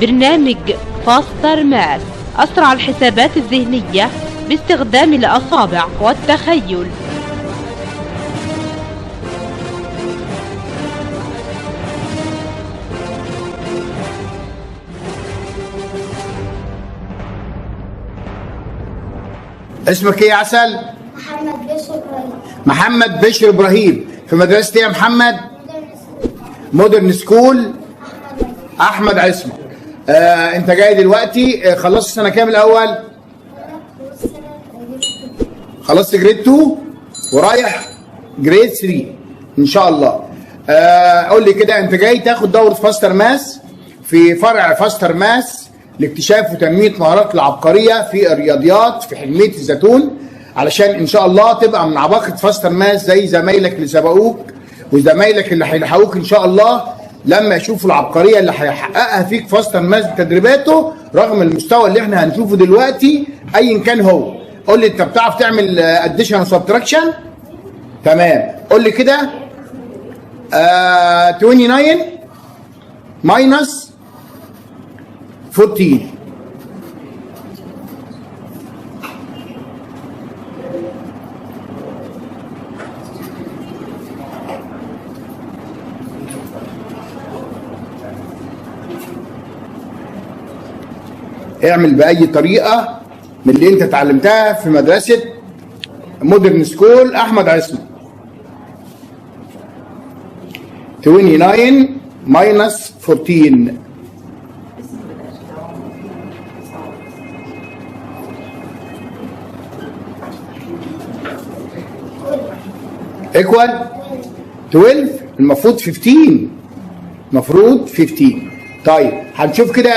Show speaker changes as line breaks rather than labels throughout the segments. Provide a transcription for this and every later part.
برنامج فاستر ماث، أسرع الحسابات الذهنية باستخدام الأصابع والتخيل.
اسمك ايه يا عسل؟
محمد بشر إبراهيم.
محمد بشر ابراهيم. في مدرسة ايه يا محمد؟ مودرن سكول احمد عصمت. انت جاي دلوقتي خلصت سنة كام الاول؟ خلصت جريد 2 ورايح جريد 3 ان شاء الله. قول لي كده، انت جاي تاخد دورة فاستر ماس في فرع فاستر ماس لاكتشاف وتنمية مهارات العبقرية في الرياضيات في حلمية الزيتون، علشان ان شاء الله تبقى من عباقرة فاستر ماس زي زمايلك اللي سبقوك وزمايلك اللي هيلحقوك ان شاء الله لما يشوفوا العبقرية اللي هيحققها فيك فاستر ماس بتدريباته رغم المستوى اللي احنا هنشوفه دلوقتي ايا كان هو. قول لي، انت بتعرف تعمل اديشن وسبتراكشن؟ تمام. قول لي كده 29 ماينس 14. اعمل بأي طريقة من اللي انت اتعلمتها في مدرسة مودرن سكول احمد عصمت. 29 ماينس 14 ايكوال 12. المفروض 15. المفروض 15. طيب هنشوف كده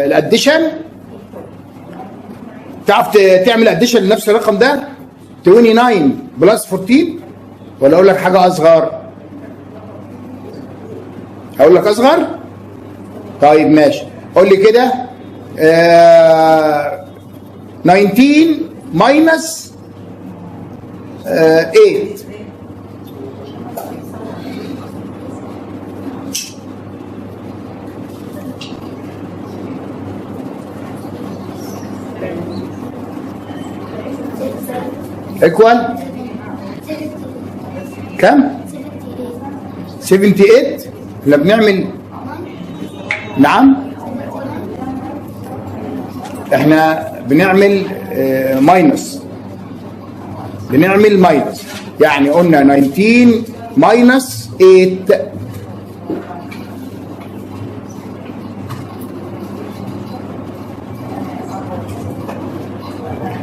الاديشن. تعرف تعمل اديشن لنفس الرقم ده 29 بلس 14 ولا اقول لك حاجه اصغر؟ اقول لك اصغر؟ طيب ماشي. قول لي كده 19 ماينس 8. ايكوال كم؟ 78. احنا بنعمل نعم احنا بنعمل ماينس. بنعمل ماينس يعني قلنا 19 ماينس 8.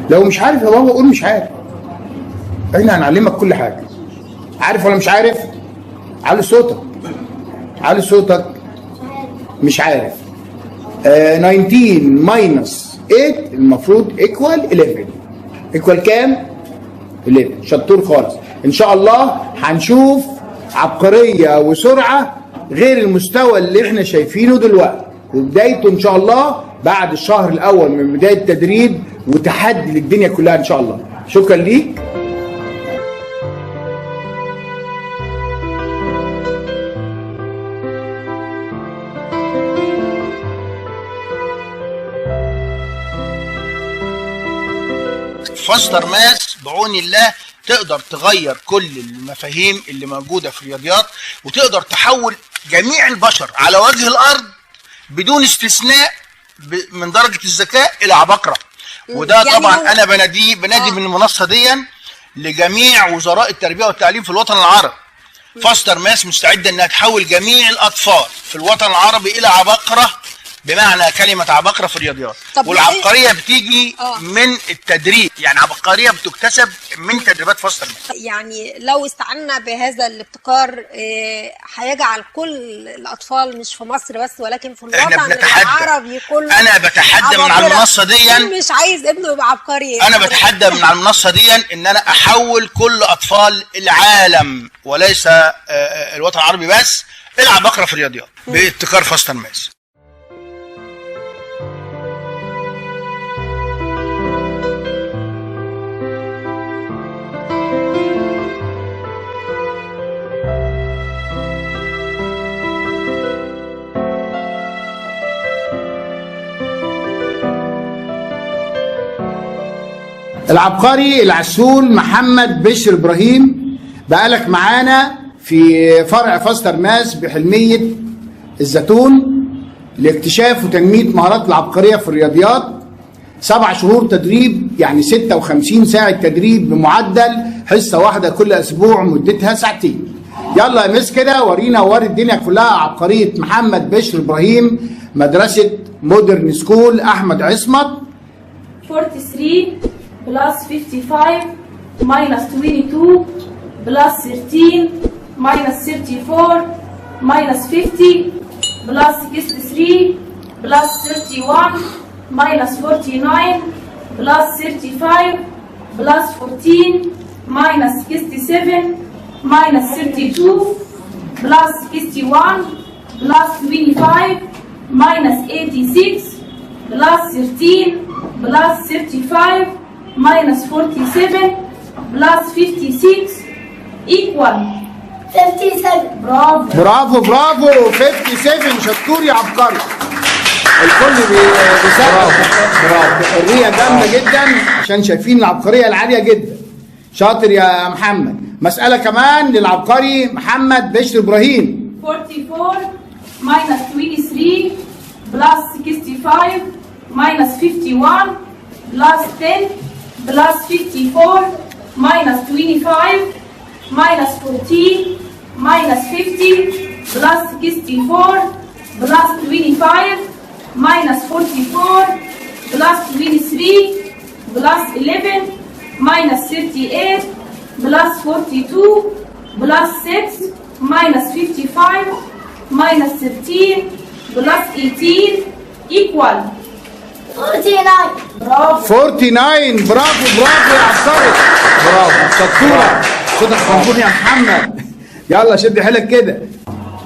لو مش عارف يا بابا قول مش عارف، احنا هنعلمك كل حاجه. عارف ولا مش عارف؟ علي صوتك، علي صوتك. مش عارف. 19 ماينس 8 المفروض ايكوال 11. ايكوال كام؟ 11. شطور خالص. ان شاء الله هنشوف عبقريه وسرعه غير المستوى اللي احنا شايفينه دلوقتي، وبدايته ان شاء الله بعد الشهر الاول من بدايه التدريب وتحدي للدنيا كلها ان شاء الله. شكرا ليك.
فاستر ماس بعون الله تقدر تغير كل المفاهيم اللي موجودة في الرياضيات، وتقدر تحول جميع البشر على وجه الأرض بدون استثناء من درجة الذكاء إلى عباقرة. وده يعني طبعا أنا بنادي من المنصة دي لجميع وزراء التربية والتعليم في الوطن العربي. فاستر ماس مستعدة أنها تحول جميع الأطفال في الوطن العربي إلى عباقرة بمعنى كلمة عباقرة في الرياضيات. والعبقرية بتيجي من التدريب، يعني عبقرية بتكتسب من تدريبات فاستر ماس.
يعني لو استعنا بهذا الابتكار هيجعل كل الأطفال مش في مصر بس ولكن في الوطن العربي كله.
أنا بتحدى من على المنصة دي،
مش عايز ابنه يبقى عبقري.
أنا بتحدى من على المنصة دي إن أنا أحول كل أطفال العالم وليس الوطن العربي بس إلى عباقرة في الرياضيات بابتكار فاستر ماس.
العبقري العسول محمد بشر ابراهيم، بقالك معانا في فرع فاستر ماس بحلميه الزيتون لاكتشاف وتنميه مهارات العبقريه في الرياضيات. 7 شهور تدريب، يعني 56 ساعه تدريب بمعدل حصه واحده كل اسبوع مدتها ساعتين. يلا يا مس كده ورينا ووري الدنيا كلها عبقريه محمد بشر ابراهيم، مدرسه مودرن سكول احمد عصمت.
43 plus 55 minus 22 plus 13 minus 34 minus 50 plus 63 plus 31 minus 49 plus 35 plus 14 minus 67 minus 32 plus 61 plus 25 minus 86 plus 13 plus 35 minus 47 plus 56 equal
57.
برافو.
برافو برافو 57. شطور يا عبقري. الكل بيسقف. برافو. الرية جامدة جدا عشان شايفين العبقرية العالية جدا. شاطر يا محمد. مسألة كمان للعبقري محمد بشر ابراهيم.
44 minus 23 plus 65 minus 51 plus 10 plus 54 minus 25 minus 14 minus 50 plus 64 plus 25 minus 44 plus 23 plus 11 minus 38 plus 42 plus 6 minus 55 minus 13 plus 18 equal
49.
برافو.
49. برافو برافو يا عبقري. برافو شطورة. صوتك مبروك يا محمد. يلا شد حيلك كده.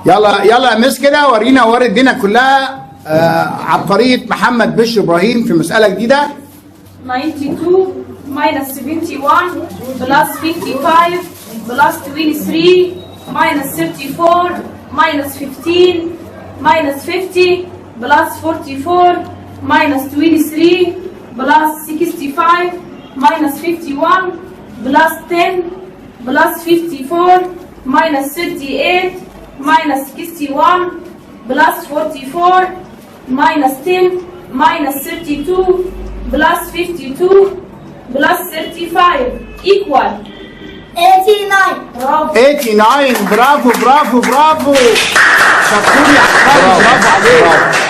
يلا يلا يا مس كده ورينا وري الدنيا كلها عبقرية محمد بشر ابراهيم في مسألة جديدة.
92 minus 71 plus 55 plus 23 minus 34 minus 15 minus 50 plus 44 minus 23 plus 65 minus 51 plus 10 plus 54 minus 38 minus 61 plus 44 minus 10 minus 32 plus 52 plus 35 equal
89.
برافو.
89. برافو برافو برافو. شطور يا عبقري. برافو عليك.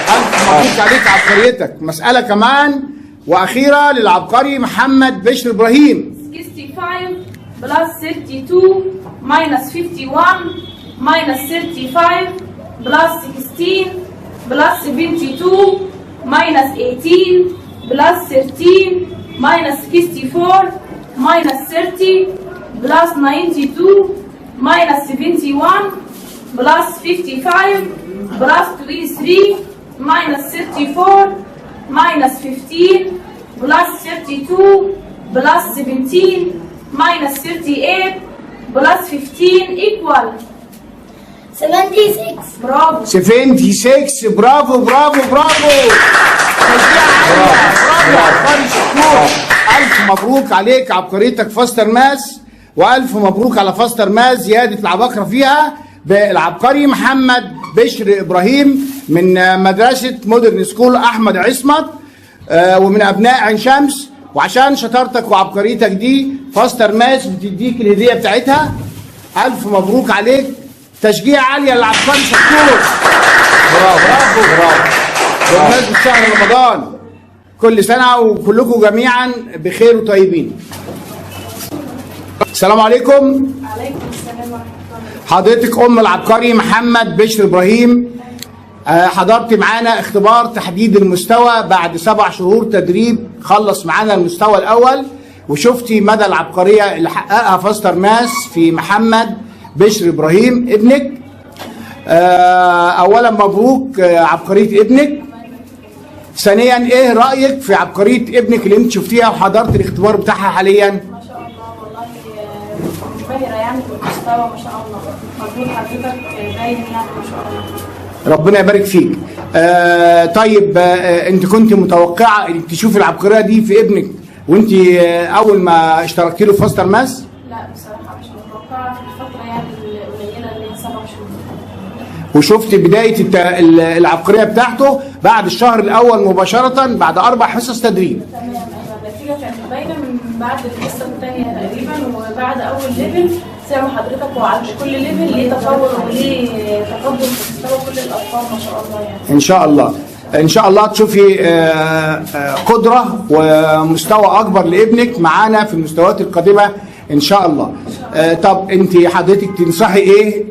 ألف مبروك عليك عبقريتك. مسألة كمان وأخيرة للعبقري محمد بشر إبراهيم.
65 plus 32 minus 51 minus 35 plus 16 plus 72 minus 18 plus 13 minus 64 minus 30 plus 92 minus 71 plus 55 plus 23 minus 34 minus 15 plus 32 plus 17 minus 38 plus 15 equal
76.
برافو.
76. برافو برافو برافو. تشجيع عالية. برافو يا عبقري شكور. ألف مبروك عليك عبقريتك فاستر ماس، وألف مبروك على فاستر ماس زيادة العباقرة فيها بالعبقري محمد بشر إبراهيم من مدرسة مودرن سكول أحمد عصمت ومن أبناء عين شمس. وعشان شطارتك وعبقريتك دي فاستر ماس بتديك الهدية بتاعتها. ألف مبروك عليك. تشجيع عالية للعبقري شكور. برافو برافو. بمناسبة شهر رمضان كل سنة وكلكم جميعا بخير وطيبين. السلام عليكم.
عليكم السلام ورحمة الله.
حضرتك أم العبقري محمد بشر إبراهيم، حضرت معانا اختبار تحديد المستوى بعد 7 شهور تدريب. خلص معانا المستوى الأول وشفتي مدى العبقرية اللي حققها فاستر ماس في محمد بشر إبراهيم ابنك. أولا مبروك عبقرية ابنك. ثانيا ايه رأيك في عبقرية ابنك اللي انت شفتيها وحضرت الاختبار بتاعها حاليا؟
ما شاء الله والله منبهرة يعني بالمستوى ما شاء الله. مجهود حضرتك باين يعني ما شاء الله.
ربنا يبارك فيك. طيب انت كنت متوقعة انك تشوفي العبقرية دي في ابنك وانت اول ما اشتركتي له في فاستر ماس؟
لا بصراحة مش متوقعة في الفترة يعني القليلة اللي هي 7 شهور.
وشفت بدايه العبقريه بتاعته بعد الشهر الاول مباشره بعد 4 حصص تدريب.
تمام. ايوه النتيجة كانت باينة من بعد الحصة الثانية تقريبا، وبعد أول ليفل زي ما حضرتك وعند كل ليفل ليه تطور وليه تقدم في مستوى كل الأطفال ما شاء الله يعني.
ان شاء الله ان شاء الله تشوفي قدره ومستوى اكبر لابنك معانا في المستويات القادمه ان شاء الله. طب انت حضرتك تنصحي ايه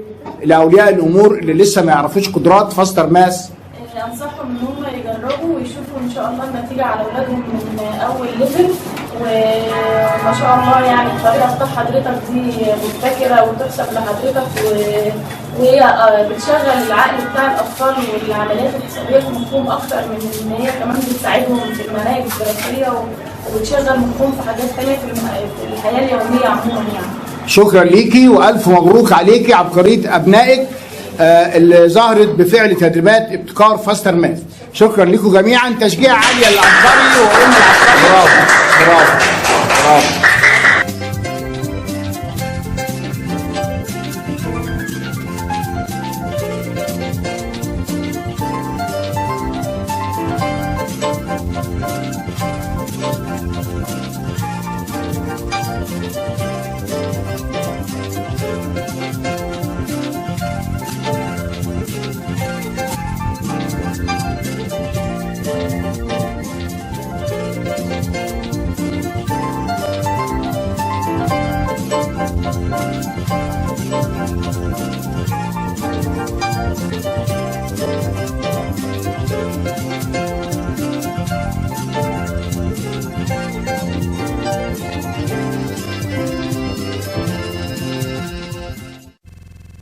لاولياء الامور اللي لسه ما يعرفوش قدرات فاستر ماس؟
انصحهم ان هم يجربوا ويشوفوا ان شاء الله النتيجه على اولادهم من اول ليفل، وما شاء الله يعني الطريقه بتاع حضرتك دي مبتكره وتحسب لحضرتك، وهي بتشغل العقل بتاع الاطفال والعمليات الحسابيه في مخهم اكتر من ان هي كمان بتساعدهم في المناهج الدراسيه، وبتشغل مخهم في حاجات ثانيه في الحياه اليوميه عموما يعني.
شكرا ليكي والف مبروك عليكي عبقريه ابنائك اللي ظهرت بفعل تدريبات ابتكار فاستر ماس. شكرا لكم جميعا، تشجيع عاليه للعبقري وام العبقري. برافو برافو برافو.